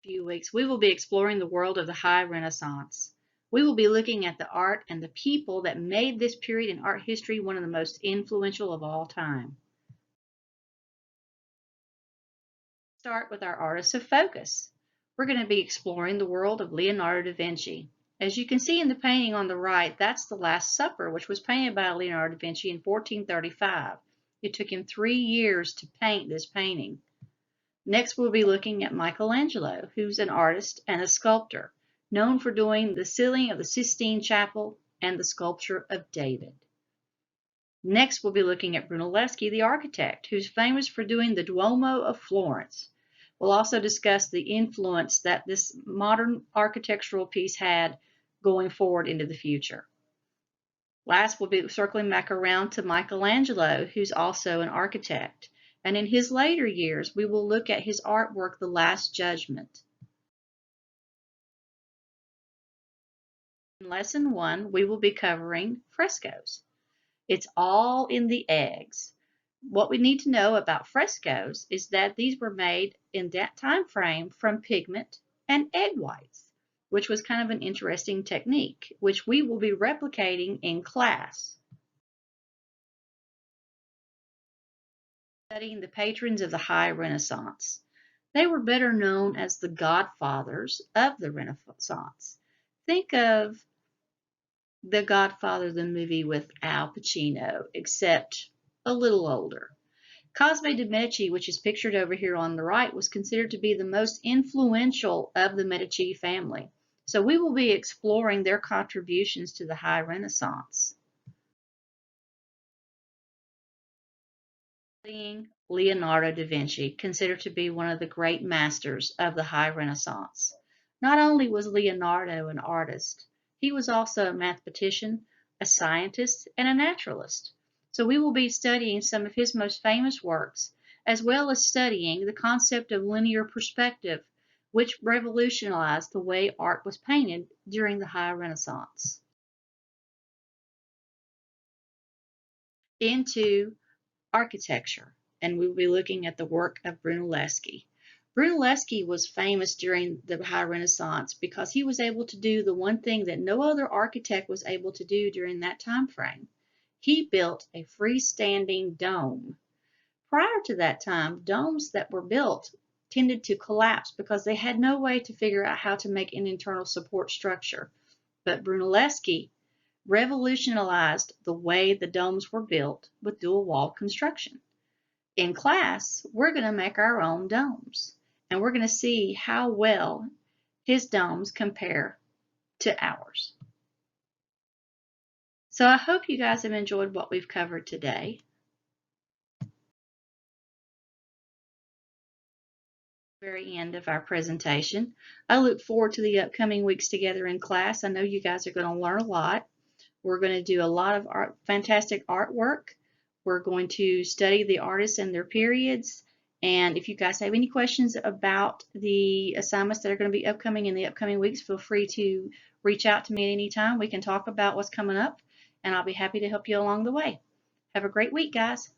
Few weeks, we will be exploring the world of the High Renaissance. We will be looking at the art and the people that made this period in art history one of the most influential of all time. Start with our artists of focus. We're going to be exploring the world of Leonardo da Vinci. As you can see in the painting on the right, that's the Last Supper, which was painted by Leonardo da Vinci in 1435. It took him 3 years to paint this painting. Next, we'll be looking at Michelangelo, who's an artist and a sculptor, known for doing the ceiling of the Sistine Chapel and the sculpture of David. Next, we'll be looking at Brunelleschi, the architect, who's famous for doing the Duomo of Florence. We'll also discuss the influence that this modern architectural piece had going forward into the future. Last, we'll be circling back around to Michelangelo, who's also an architect. And in his later years, we will look at his artwork, The Last Judgment. In Lesson 1, we will be covering frescoes. It's all in the eggs. What we need to know about frescoes is that these were made in that time frame from pigment and egg whites, which was kind of an interesting technique, which we will be replicating in class. Studying the patrons of the High Renaissance. They were better known as the godfathers of the Renaissance. Think of The Godfather, the movie with Al Pacino, except a little older. Cosme de' Medici, which is pictured over here on the right, was considered to be the most influential of the Medici family. So we will be exploring their contributions to the High Renaissance. Studying Leonardo da Vinci, considered to be one of the great masters of the High Renaissance. Not only was Leonardo an artist, he was also a mathematician, a scientist, and a naturalist. So we will be studying some of his most famous works, as well as studying the concept of linear perspective, which revolutionized the way art was painted during the High Renaissance. Into architecture, and we will be looking at the work of Brunelleschi. Brunelleschi was famous during the High Renaissance because he was able to do the one thing that no other architect was able to do during that time frame. He built a freestanding dome. Prior to that time, domes that were built tended to collapse because they had no way to figure out how to make an internal support structure. But Brunelleschi revolutionized the way the domes were built with dual-walled construction. In class, we're going to make our own domes, and we're going to see how well his domes compare to ours. So I hope you guys have enjoyed what we've covered today. Very end of our presentation. I look forward to the upcoming weeks together in class. I know you guys are going to learn a lot. We're going to do a lot of fantastic artwork. We're going to study the artists and their periods. And if you guys have any questions about the assignments that are going to be upcoming in the upcoming weeks, feel free to reach out to me at any time. We can talk about what's coming up, and I'll be happy to help you along the way. Have a great week, guys.